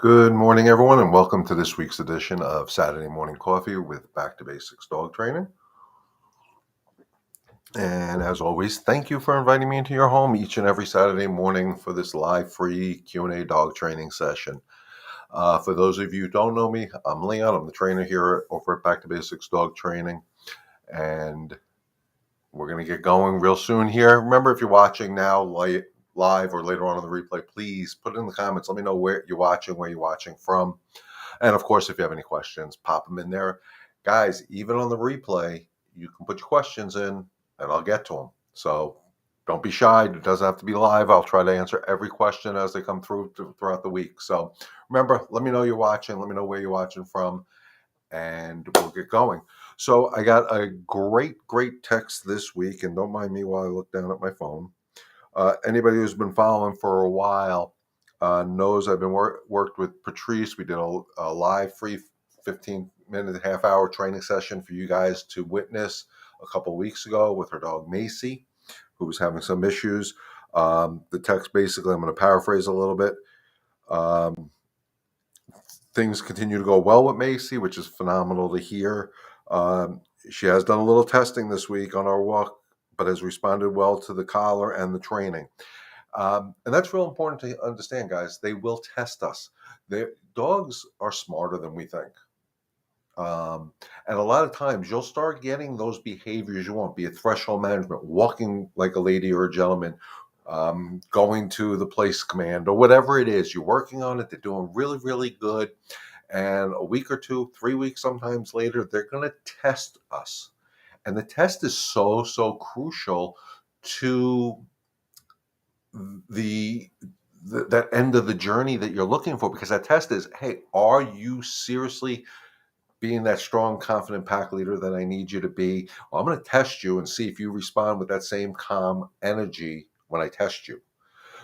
Good morning, everyone, and welcome to this week's edition of Saturday Morning Coffee with Back to Basics Dog Training. And as always, thank you for inviting me into your home each and every Saturday morning for this live free Q&A dog training session. For those of you who don't know me, I'm Leon. I'm the trainer here over at Back to Basics Dog Training. And we're going to get going real soon here. Remember, if you're watching now live or later on in the replay, please put it in the comments. Let me know where you're watching from. And of course, if you have any questions, pop them in there. Guys, even on the replay, you can put your questions in and I'll get to them. So don't be shy. It doesn't have to be live. I'll try to answer every question as they come through throughout the week. So remember, let me know you're watching. Let me know where you're watching from, and we'll get going. So I got a great text this week, and don't mind me while I look down at my phone. Anybody who's been following for a while knows I've been worked with Patrice. We did a live free 15-minute, half-hour training session for you guys to witness a couple weeks ago with her dog Macy, who was having some issues. The text basically, I'm going to paraphrase a little bit. Things continue to go well with Macy, which is phenomenal to hear. She has done a little testing this week on our walk, but has responded well to the collar and the training. And that's real important to understand, guys. They will test us. Dogs are smarter than we think. And a lot of times you'll start getting those behaviors you want, be it threshold management, walking like a lady or a gentleman, going to the place command, or whatever it is. You're working on it. They're doing really good. And a week or two, 3 weeks sometimes later, they're going to test us. And the test is so crucial to that end of the journey that you're looking for, because that test is, hey, are you seriously being that strong, confident pack leader that I need you to be? Well, I'm going to test you and see if you respond with that same calm energy when I test you.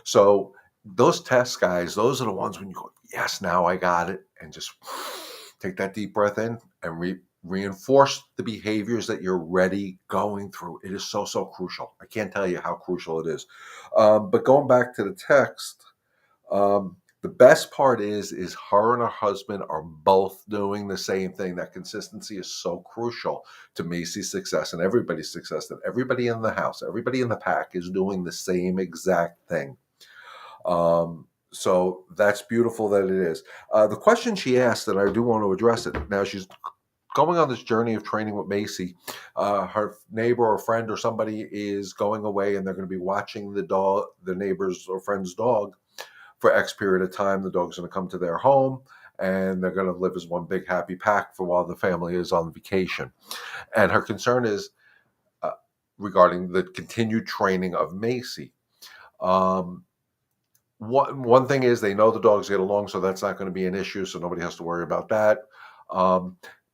So those tests, guys, those are the ones when you go, yes, now I got it, and just take that deep breath in and reinforce the behaviors that you're already going through. It is so crucial. I can't tell you how crucial it is. But going back to the text, the best part is her and her husband are both doing the same thing. That consistency is so crucial to Macy's success and everybody's success, that everybody in the house, everybody in the pack is doing the same exact thing. So that's beautiful that it is. The question she asked, and I do want to address it. Now, she's going on this journey of training with Macy. Her neighbor or friend or somebody is going away, and they're going to be watching the neighbor's or friend's dog for X period of time. The dog's going to come to their home, and they're going to live as one big happy pack for while the family is on vacation. And her concern is regarding the continued training of Macy. One thing is, they know the dogs get along, so that's not going to be an issue, so nobody has to worry about that.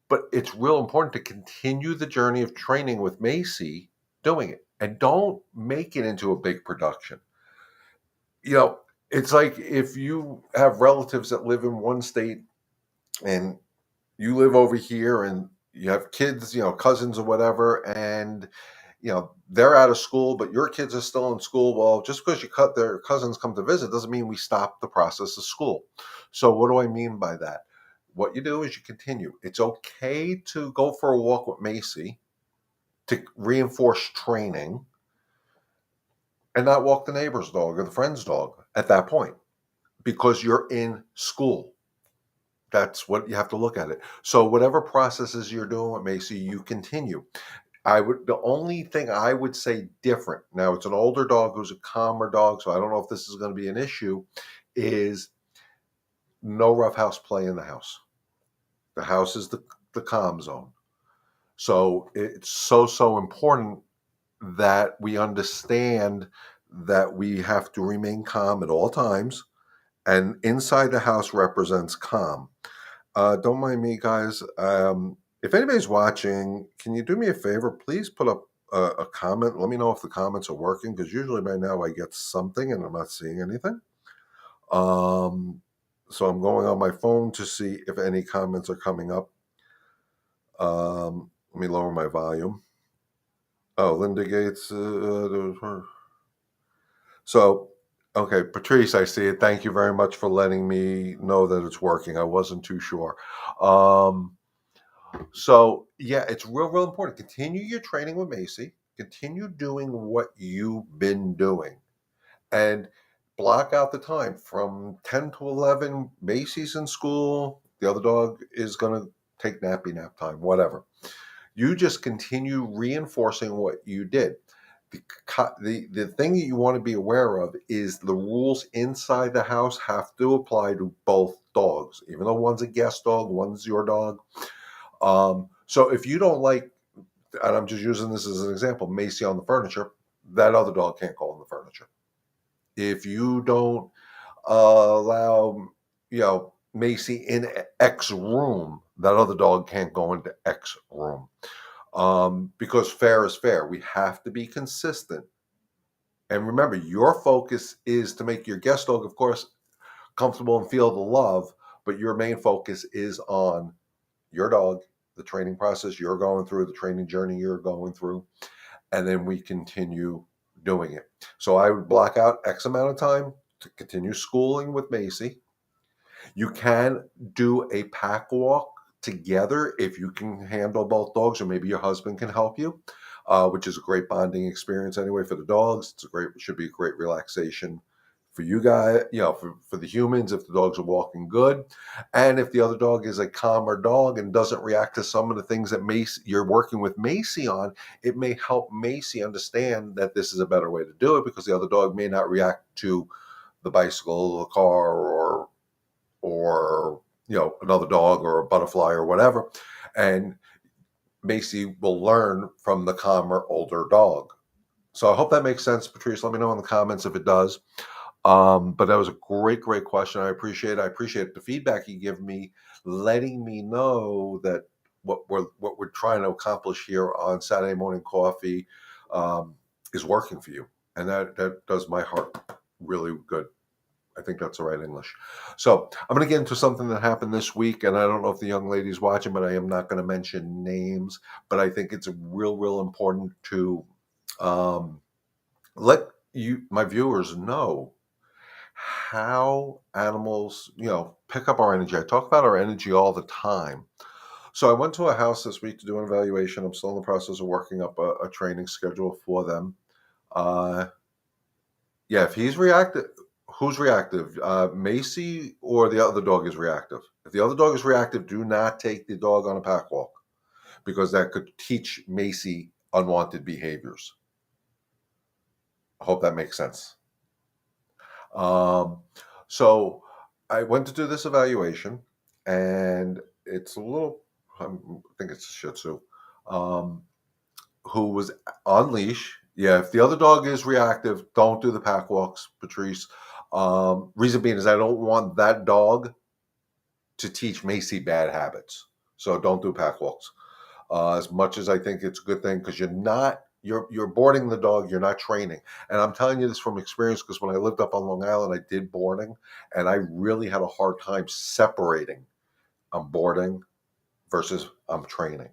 But it's real important to continue the journey of training with Macy, doing it, and don't make it into a big production. It's like if you have relatives that live in one state and you live over here and you have kids, cousins or whatever, and they're out of school, but your kids are still in school. Well, just because their cousins come to visit doesn't mean we stop the process of school. So what do I mean by that? What you do is you continue. It's okay to go for a walk with Macy to reinforce training and not walk the neighbor's dog or the friend's dog at that point, because you're in school. That's what you have to look at it. So whatever processes you're doing with Macy, you continue. The only thing I would say different, now it's an older dog who's a calmer dog, so I don't know if this is going to be an issue, is no roughhouse play in the house. The house is the calm zone. So it's so important that we understand that we have to remain calm at all times, and inside the house represents calm. Don't mind me, guys. If anybody's watching, can you do me a favor? Please put up a comment. Let me know if the comments are working, because usually by now I get something and I'm not seeing anything. So I'm going on my phone to see if any comments are coming up. Let me lower my volume. Oh, Linda Gates. So Okay, Patrice, I see it. Thank you very much for letting me know that it's working. I wasn't too sure. Um, so yeah, it's real important. Continue your training with Macy. Continue doing what you've been doing, and block out the time from 10 to 11. Macy's in school. The other dog is gonna take nap time, whatever. You just continue reinforcing what you did. The thing that you want to be aware of is the rules inside the house have to apply to both dogs, even though one's a guest dog, one's your dog. So if you don't like, and I'm just using this as an example, Macy on the furniture, that other dog can't go on the furniture. If you don't allow, Macy in X room, that other dog can't go into X room. Because fair is fair. We have to be consistent. And remember, your focus is to make your guest dog, of course, comfortable and feel the love, but your main focus is on your dog, the training process you're going through, the training journey you're going through, and then we continue doing it. So I would block out X amount of time to continue schooling with Macy. You can do a pack walk together if you can handle both dogs, or maybe your husband can help you, which is a great bonding experience anyway for the dogs. Should be a great relaxation for you guys, for the humans if the dogs are walking good, and if the other dog is a calmer dog and doesn't react to some of the things that you're working with Macy on, it may help Macy understand that this is a better way to do it because the other dog may not react to the bicycle, the car, or another dog or a butterfly or whatever, and Macy will learn from the calmer older dog. So I hope that makes sense, Patrice. Let me know in the comments if it does. But that was a great question. I appreciate the feedback you give me, letting me know that what we're trying to accomplish here on Saturday Morning Coffee is working for you, and that does my heart really good. I think that's the right English. So I'm going to get into something that happened this week, and I don't know if the young lady's watching, but I am not going to mention names. But I think it's real important to um, let my viewers know how animals, pick up our energy. I talk about our energy all the time. So I went to a house this week to do an evaluation. I'm still in the process of working up a training schedule for them. Uh, Yeah, if he's reactive, who's reactive? Macy or the other dog is reactive? If the other dog is reactive, do not take the dog on a pack walk because that could teach Macy unwanted behaviors. I hope that makes sense. Um, so I went to do this evaluation, and it's a little, I think it's a Shih Tzu, um, who was on leash. Yeah, if the other dog is reactive, don't do the pack walks, Patrice. Reason being is I don't want that dog to teach Macy bad habits. So don't do pack walks. As much as I think it's a good thing because you're boarding the dog, you're not training. And I'm telling you this from experience because when I lived up on Long Island, I did boarding, and I really had a hard time separating I'm boarding versus I'm training.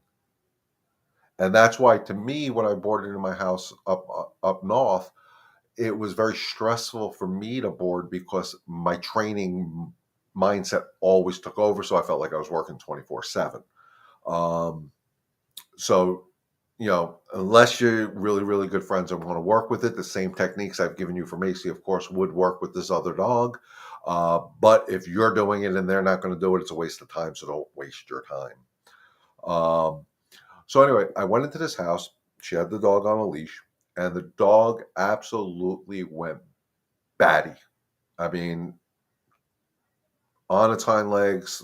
And that's why, to me, when I boarded in my house up north, it was very stressful for me to board because my training mindset always took over. So I felt like I was working 24/7. Um, so, unless you're really good friends and want to work with it, the same techniques I've given you for Macy, of course, would work with this other dog. But if you're doing it and they're not going to do it, it's a waste of time. So don't waste your time. Um, So anyway, I went into this house. She had the dog on a leash, and the dog absolutely went batty. I mean, on its hind legs.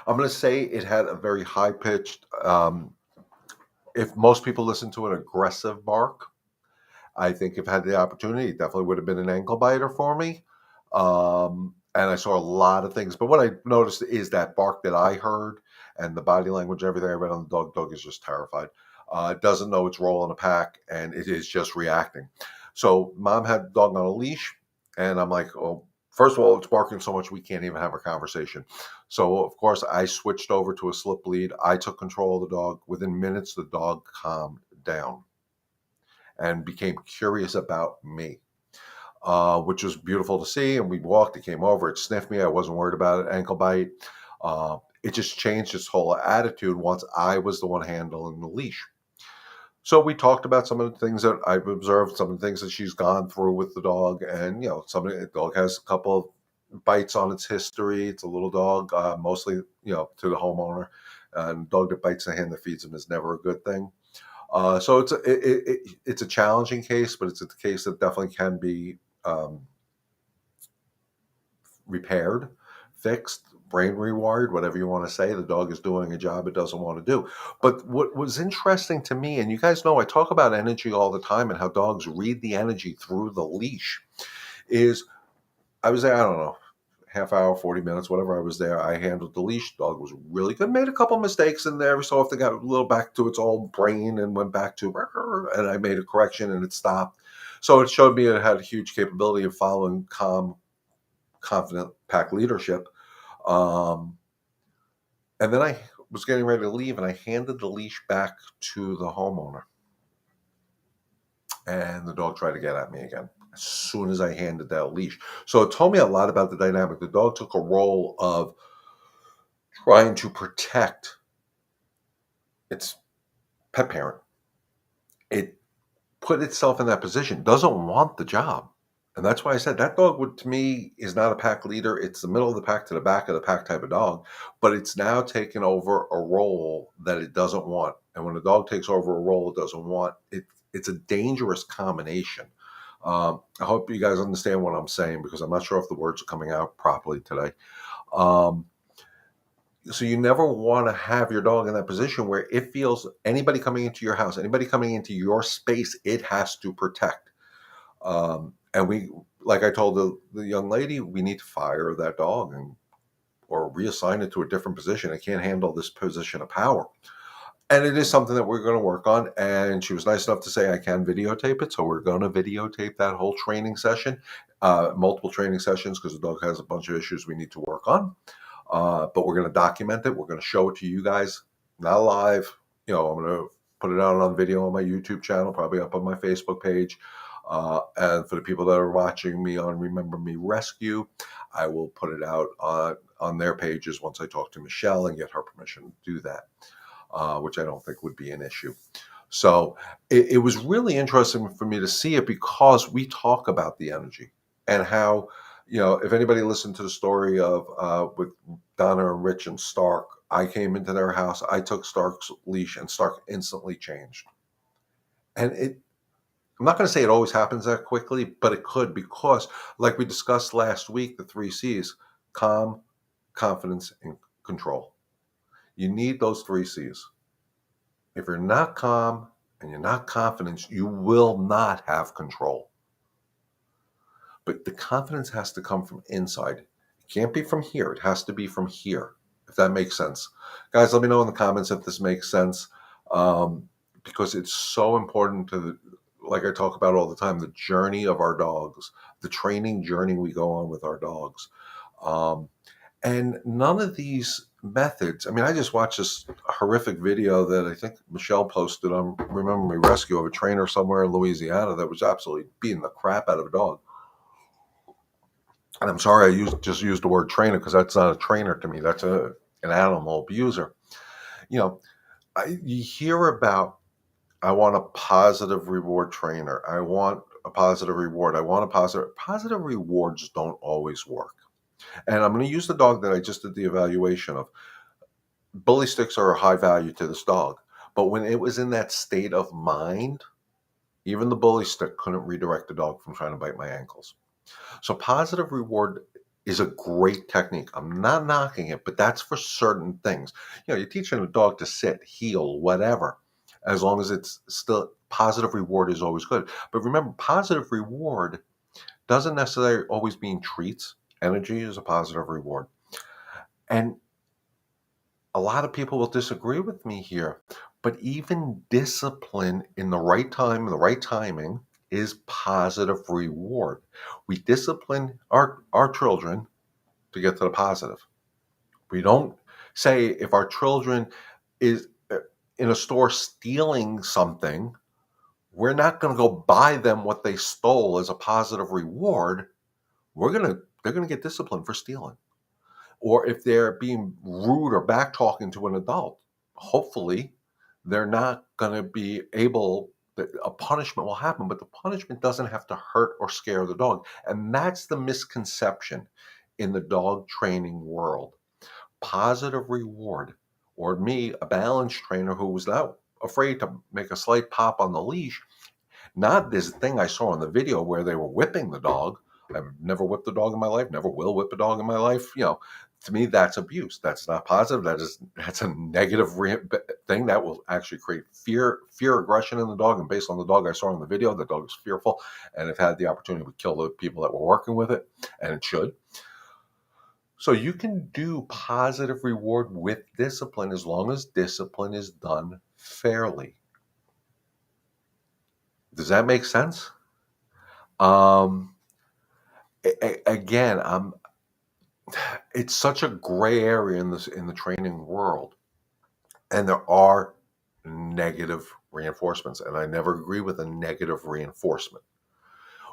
I'm going to say it had a very high pitched. If most people listen to an aggressive bark, I think if I had the opportunity, it definitely would have been an ankle biter for me. And I saw a lot of things, but what I noticed is that bark that I heard and the body language, everything I read on the dog. Dog is just terrified. It doesn't know its role in a pack, and it is just reacting. So mom had the dog on a leash, and I'm like, oh, first of all, it's barking so much we can't even have a conversation. So of course I switched over to a slip lead. I took control of the dog. Within minutes, the dog calmed down and became curious about me. which was beautiful to see. And we walked, it came over, it sniffed me. I wasn't worried about it, ankle bite. It just changed its whole attitude once I was the one handling the leash. So we talked about some of the things that I've observed, some of the things that she's gone through with the dog, and the dog has a couple of bites on its history. It's a little dog, mostly to the homeowner, and dog that bites the hand that feeds him is never a good thing. So it's a challenging case, but it's a case that definitely can be um, repaired, fixed, brain rewired, whatever you want to say. The dog is doing a job it doesn't want to do. But what was interesting to me, and you guys know I talk about energy all the time and how dogs read the energy through the leash, is I was there, I don't know, half hour, 40 minutes, whatever I was there. I handled the leash. Dog was really good. Made a couple mistakes in there. Every so often got a little back to its old brain and went back to, and I made a correction and it stopped. So it showed me it had a huge capability of following calm, confident pack leadership. Um, and then I was getting ready to leave and I handed the leash back to the homeowner. And the dog tried to get at me again as soon as I handed that leash. So it told me a lot about the dynamic. The dog took a role of trying to protect its pet parent. It put itself in that position, doesn't want the job. And that's why I said that dog to me is not a pack leader. It's the middle of the pack to the back of the pack type of dog, but it's now taken over a role that it doesn't want. And when a dog takes over a role it doesn't want, it's a dangerous combination. I hope you guys understand what I'm saying because I'm not sure if the words are coming out properly today. Um, so you never want to have your dog in that position where it feels anybody coming into your house, anybody coming into your space, it has to protect. And we, like I told the young lady, we need to fire that dog and or reassign it to a different position. It can't handle this position of power. And it is something that we're going to work on. And she was nice enough to say I can videotape it. So we're going to videotape that whole training session, multiple training sessions, because the dog has a bunch of issues we need to work on. But we're going to document it. We're going to show it to you guys, not live. I'm going to put it out on video on my YouTube channel, probably up on my Facebook page. And for the people that are watching me on Remember Me Rescue, I will put it out on their pages once I talk to Michelle and get her permission to do that, which I don't think would be an issue. So it was really interesting for me to see it because we talk about the energy and how, if anybody listened to the story of with Donna and Rich and Stark, I came into their house, I took Stark's leash and Stark instantly changed. And I'm not going to say it always happens that quickly, but it could because, like we discussed last week, the 3 C's: calm, confidence, and control. You need those 3 C's. If you're not calm and you're not confident, you will not have control. But the confidence has to come from inside. It can't be from here. It has to be from here, if that makes sense. Guys, let me know in the comments if this makes sense, because it's so important like I talk about all the time, the journey of our dogs, the training journey we go on with our dogs. And none of these methods, I mean, I just watched this horrific video that I think Michelle posted on Remember Me Rescue of a trainer somewhere in Louisiana that was absolutely beating the crap out of a dog. And I'm sorry just used the word trainer because that's not a trainer to me. That's an animal abuser. You know, you hear about, I want a positive reward trainer. I want a positive reward. I want a positive rewards don't always work. And I'm going to use the dog that I just did the evaluation of. Bully sticks are a high value to this dog. But when it was in that state of mind, even the bully stick couldn't redirect the dog from trying to bite my ankles. So positive reward is a great technique. I'm not knocking it, but that's for certain things. You're teaching a dog to sit, heel, whatever. As long as it's still positive reward is always good. But remember, positive reward doesn't necessarily always mean treats. Energy is a positive reward. And a lot of people will disagree with me here, but even discipline in the right time, the right timing is positive reward. We discipline our children to get to the positive. We don't say if our children is in a store stealing something, we're not going to go buy them what they stole as a positive reward. They're going to get disciplined for stealing. Or if they're being rude or back talking to an adult, hopefully they're not going to be able, a punishment will happen, but the punishment doesn't have to hurt or scare the dog. And that's the misconception in the dog training world. Positive reward, or me, a balance trainer who was not afraid to make a slight pop on the leash, not this thing I saw in the video where they were whipping the dog. I've never whipped a dog in my life, never will whip a dog in my life. To me, that's abuse. That's not positive. That's a negative thing that will actually create fear, aggression in the dog. And based on the dog I saw in the video, the dog is fearful, and if had the opportunity to kill the people that were working with it, and it should. So you can do positive reward with discipline as long as discipline is done fairly. Does that make sense? Um, Again, it's such a gray area in the training world, and there are negative reinforcements, and I never agree with a negative reinforcement.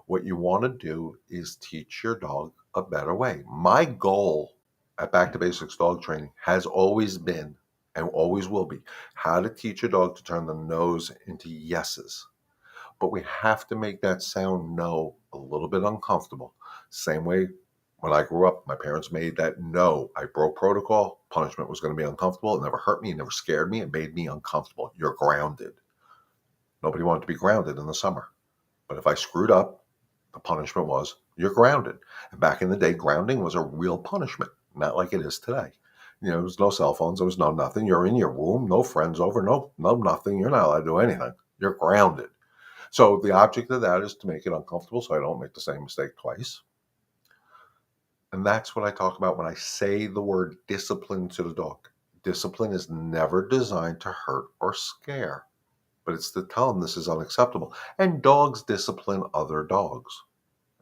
What you want to do is teach your dog a better way. My goal at Back to Basics Dog Training has always been, and always will be, how to teach a dog to turn the no's into yeses. But we have to make that sound no a little bit uncomfortable. Same way when I grew up, my parents made that no, I broke protocol, punishment was going to be uncomfortable. It never hurt me, it never scared me, it made me uncomfortable. You're grounded. Nobody wanted to be grounded in the summer. But if I screwed up, the punishment was you're grounded. And back in the day, grounding was a real punishment, not like it is today. There was no cell phones, there was no nothing. You're in your room, no friends over, no nothing. You're not allowed to do anything. You're grounded. So the object of that is to make it uncomfortable so I don't make the same mistake twice. And that's what I talk about when I say the word discipline to the dog. Discipline is never designed to hurt or scare, but it's to tell them this is unacceptable. And dogs discipline other dogs.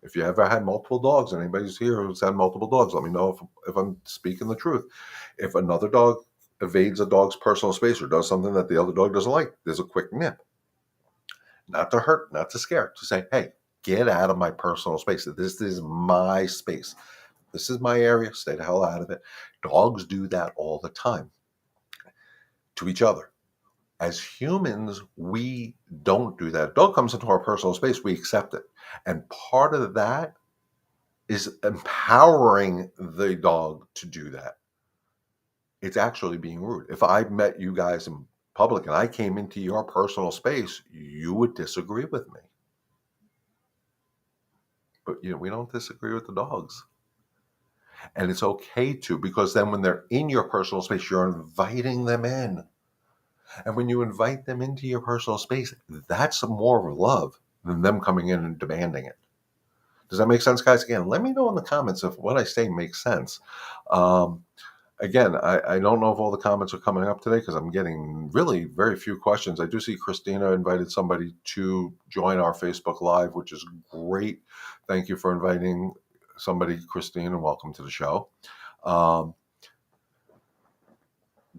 If you ever had multiple dogs, and anybody's here who's had multiple dogs, let me know if I'm speaking the truth. If another dog evades a dog's personal space or does something that the other dog doesn't like, there's a quick nip. Not to hurt, not to scare, to say, hey, get out of my personal space. This is my space. This is my area. Stay the hell out of it. Dogs do that all the time to each other. As humans, we don't do that. Dog comes into our personal space, we accept it. And part of that is empowering the dog to do that. It's actually being rude. If I met you guys in public and I came into your personal space, you would disagree with me. But we don't disagree with the dogs. And it's okay to, because then when they're in your personal space, you're inviting them in. And when you invite them into your personal space, that's more of love than them coming in and demanding it. Does that make sense, guys? Again, let me know in the comments if what I say makes sense. Again, I don't know if all the comments are coming up today because I'm getting really very few questions. I do see Christina invited somebody to join our Facebook Live, which is great. Thank you for inviting somebody, Christine, and welcome to the show.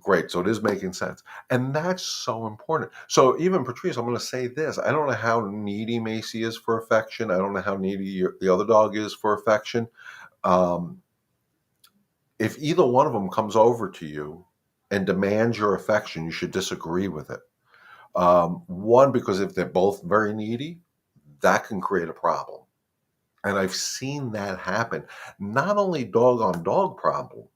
Great. So it is making sense. And that's so important. So even Patrice, I'm going to say this. I don't know how needy Macy is for affection. I don't know how needy the other dog is for affection. If either one of them comes over to you and demands your affection, you should disagree with it. One, because if they're both very needy, that can create a problem. And I've seen that happen. Not only dog on dog problem,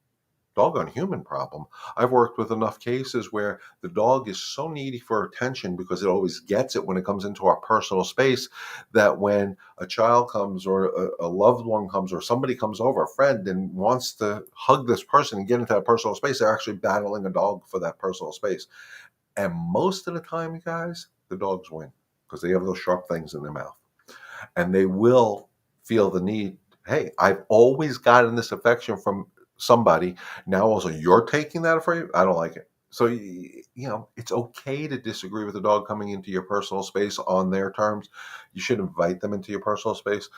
dog on human problem. I've worked with enough cases where the dog is so needy for attention because it always gets it when it comes into our personal space, that when a child comes or a loved one comes or somebody comes over, a friend, and wants to hug this person and get into that personal space, they're actually battling a dog for that personal space. And most of the time, you guys, the dogs win because they have those sharp things in their mouth. And they will feel the need, hey, I've always gotten this affection from somebody. Now also you're taking that from you. I don't like it. So it's okay to disagree with the dog coming into your personal space on their terms. You should invite them into your personal space.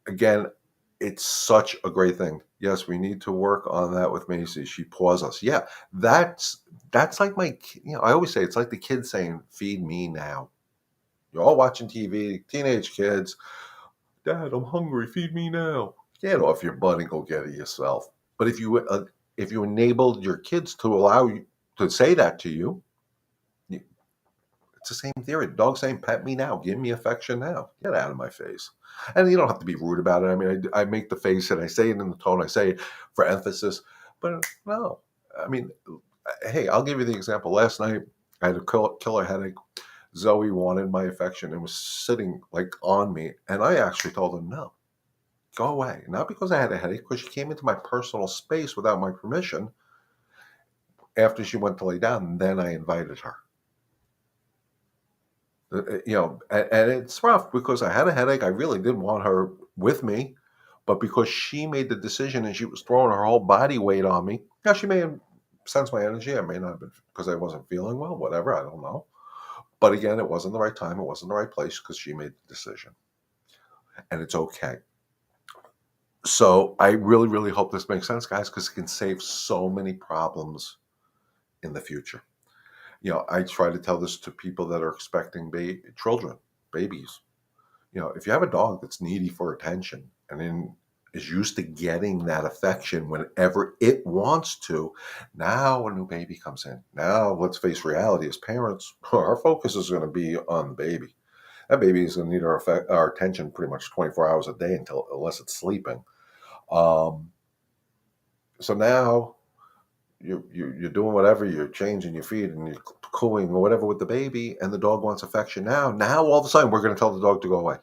Again, it's such a great thing. Yes, we need to work on that with Macy. She paws us. Yeah, that's like I always say it's like the kid saying, "Feed me now." You're all watching TV, teenage kids. Dad, I'm hungry. Feed me now. Get off your butt and go get it yourself. But if you enabled your kids to allow you to say that to you, it's the same theory. The dog's saying, "Pet me now. Give me affection now. Get out of my face." And you don't have to be rude about it. I mean, I make the face and I say it in the tone I say it for emphasis. But no, I mean, hey, I'll give you the example. Last night, I had a killer headache. Zoe wanted my affection and was sitting like on me. And I actually told her, no, go away. Not because I had a headache, because she came into my personal space without my permission after she went to lay down. And then I invited her. And it's rough because I had a headache. I really didn't want her with me, but because she made the decision and she was throwing her whole body weight on me. Now, she may have sensed my energy. I may not have been because I wasn't feeling well, whatever. I don't know. But again, it wasn't the right time. It wasn't the right place because she made the decision. And it's okay. So I really, really hope this makes sense, guys, because it can save so many problems in the future. I try to tell this to people that are expecting children, babies. If you have a dog that's needy for attention and is used to getting that affection whenever it wants to, now a new baby comes in. Now let's face reality as parents, our focus is going to be on the baby. That baby is going to need our attention pretty much 24 hours a day unless it's sleeping. So now you're doing whatever, you're changing your feed and you're cooing or whatever with the baby, and the dog wants affection now all of a sudden we're going to tell the dog to go away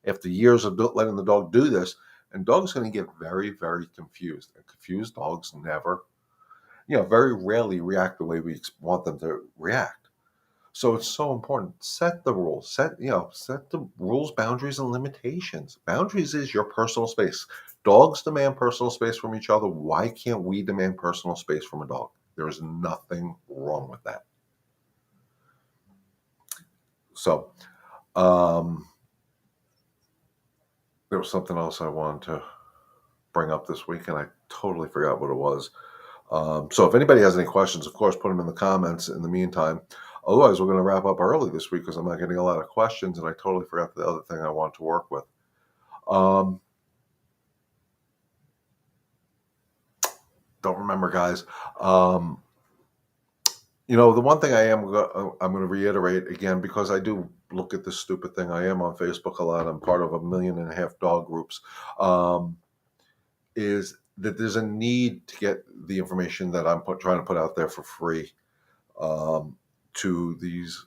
after years of letting the dog do this. And dog's going to get very, very confused, and confused dogs never, very rarely react the way we want them to react. So it's so important. Set the rules. Set the rules, boundaries, and limitations. Boundaries is your personal space. Dogs demand personal space from each other. Why can't we demand personal space from a dog? There is nothing wrong with that. So, there was something else I wanted to bring up this week, and I totally forgot what it was. So if anybody has any questions, of course, put them in the comments in the meantime. Otherwise, we're going to wrap up early this week because I'm not getting a lot of questions, and I totally forgot the other thing I want to work with. Don't remember, guys. The one thing I'm going to reiterate again, because I do look at this stupid thing. I am on Facebook a lot. I'm part of 1.5 million dog groups. Is that there's a need to get the information that I'm trying to put out there for free to these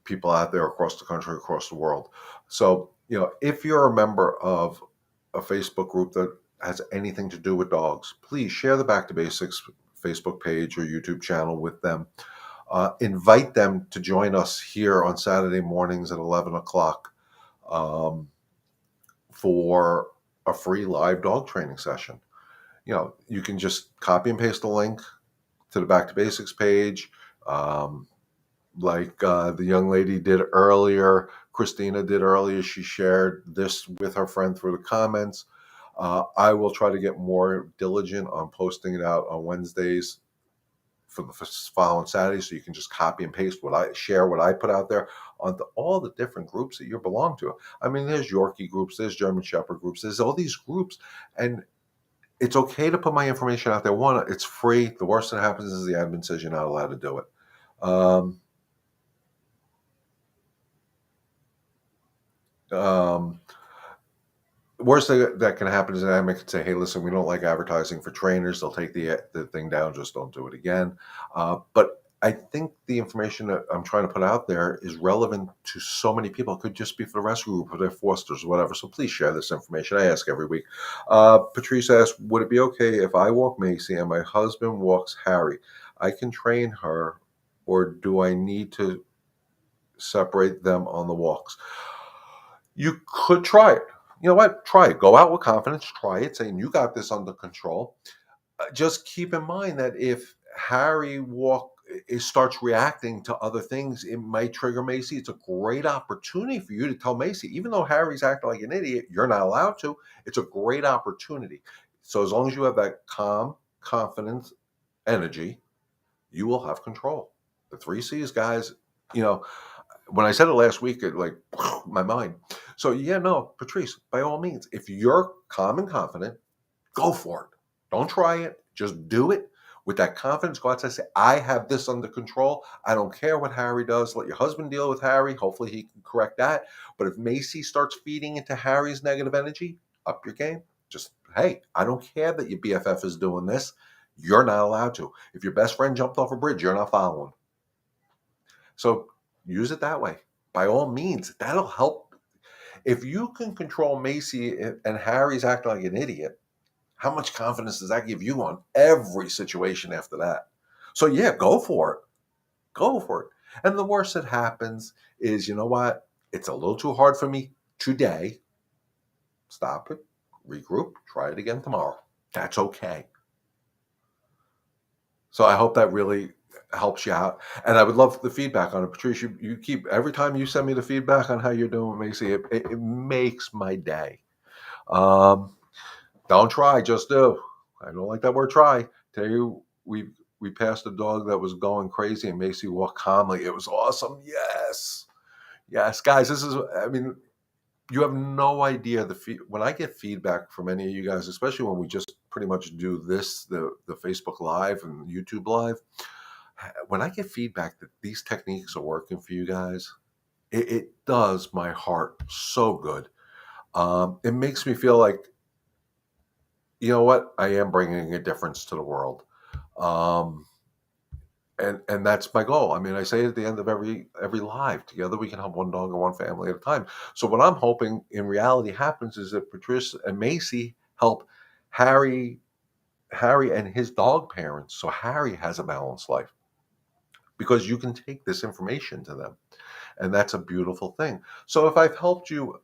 people out there across the country, across the world. So, if you're a member of a Facebook group that has anything to do with dogs, please share the Back to Basics Facebook page or YouTube channel with them. Invite them to join us here on Saturday mornings at 11 o'clock for a free live dog training session. You can just copy and paste the link to the Back to Basics page. Like the young lady did earlier, Christina did earlier. She shared this with her friend through the comments. I will try to get more diligent on posting it out on Wednesdays for the following Saturday, so you can just copy and paste what I put out there onto all the different groups that you belong to. I mean, there's Yorkie groups, there's German Shepherd groups, there's all these groups, and it's okay to put my information out there. One, it's free. The worst that happens is the admin says you're not allowed to do it. Worst thing that can happen is an admin can say, "Hey, listen, we don't like advertising for trainers." They'll take the thing down. Just don't do it again. But I think the information that I'm trying to put out there is relevant to so many people. It could just be for the rescue group or their fosters or whatever. So please share this information. I ask every week. Patrice asked, would it be okay if I walk Macy and my husband walks Harry? I can train her, or do I need to separate them on the walks? You could try it. You know what? Try it. Go out with confidence. Try it, saying you got this under control. Just keep in mind that if Harry starts reacting to other things, it might trigger Macy. It's a great opportunity for you to tell Macy, even though Harry's acting like an idiot, you're not allowed to. It's a great opportunity. So as long as you have that calm, confident energy, you will have control. The 3 C's, guys. when I said it last week, it like my mind. So yeah, no, Patrice, by all means, if you're calm and confident, go for it. Don't try it. Just do it with that confidence. Go outside and say, I have this under control. I don't care what Harry does. Let your husband deal with Harry. Hopefully he can correct that. But if Macy starts feeding into Harry's negative energy, up your game. Just, hey, I don't care that your BFF is doing this. You're not allowed to. If your best friend jumped off a bridge, you're not following. So use it that way. By all means, that'll help. If you can control Macy and Harry's acting like an idiot, how much confidence does that give you on every situation after that? So yeah, go for it. Go for it. And the worst that happens is, you know what? It's a little too hard for me today. Stop it, regroup, try it again tomorrow. That's okay. So I hope that really helps you out. And I would love the feedback on it. Patrice, you keep, every time you send me the feedback on how you're doing, Macy, it makes my day. Um, Don't try, just do. I don't like that word try. Tell you, we passed a dog that was going crazy and Macy walked calmly. It was awesome. Yes. Yes, guys, this is, I mean, you have no idea when I get feedback from any of you guys, especially when we just pretty much do this, the Facebook Live and YouTube Live, when I get feedback that these techniques are working for you guys, it does my heart so good. It makes me feel like, you know what, I am bringing a difference to the world, um, and that's my goal. I mean, I say it at the end of every live. Together, we can help one dog and one family at a time. So, what I'm hoping in reality happens is that Patricia and Macy help Harry, Harry and his dog parents, so Harry has a balanced life because you can take this information to them, and that's a beautiful thing. So, if I've helped you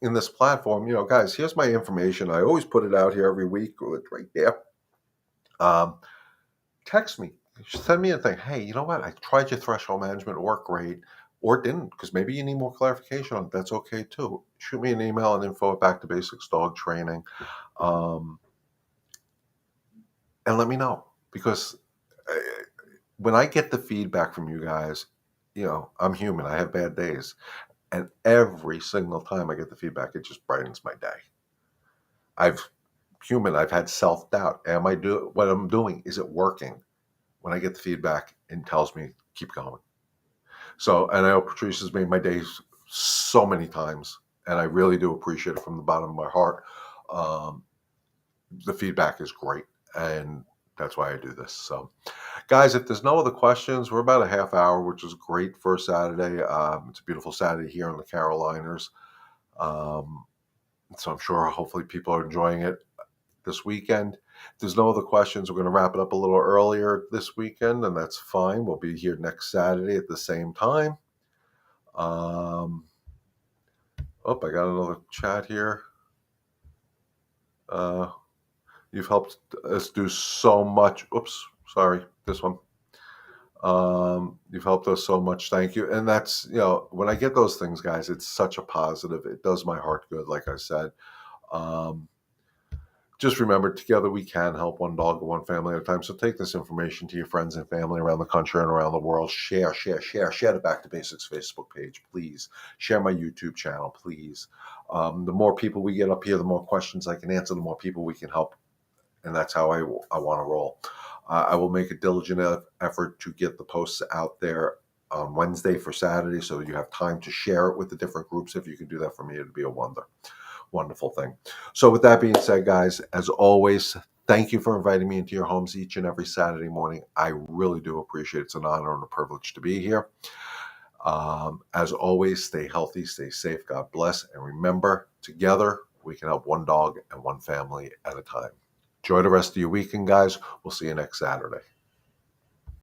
in this platform, you know, guys, here's my information. I always put it out here every week. It's right there. Um, Text me, send me a thing. Hey, you know what? I tried your threshold management, it worked great, or it didn't, because maybe you need more clarification on it. That's okay too. Shoot me an email and info at Back to Basics Dog Training, um, and let me know because uh, when I get the feedback from you guys, you know, I'm human. I have bad days, and every single time I get the feedback, it just brightens my day. I've I've had self doubt. Am I do what I'm doing? Is it working? When I get the feedback, it tells me keep going. So, and I know Patrice has made my days so many times, and I really do appreciate it from the bottom of my heart. Um, the feedback is great, and that's why I do this. So, guys, if there's no other questions, we're about a half hour, which is great for a Saturday. It's a beautiful Saturday here in the Carolinas. Um, so I'm sure hopefully people are enjoying it this weekend. If there's no other questions, we're going to wrap it up a little earlier this weekend, and that's fine. We'll be here next Saturday at the same time. Um, I got another chat here. Uh, you've helped us do so much. Oops, sorry, this one. You've helped us so much. Thank you. And that's, you know, when I get those things, guys, it's such a positive. It does my heart good, like I said. Um, just remember, together we can help one dog or one family at a time. So take this information to your friends and family around the country and around the world. Share the Back to Basics Facebook page, please. Share my YouTube channel, please. The more people we get up here, the more questions I can answer, the more people we can help. And that's how I want to roll. I will make a diligent effort to get the posts out there on Wednesday for Saturday so you have time to share it with the different groups. If you can do that for me, it'd be a wonderful thing. So with that being said, guys, as always, thank you for inviting me into your homes each and every Saturday morning. I really do appreciate it. It's an honor and a privilege to be here. As always, stay healthy, stay safe, God bless, and remember, together we can help one dog and one family at a time. Enjoy the rest of your weekend, guys. We'll see you next Saturday.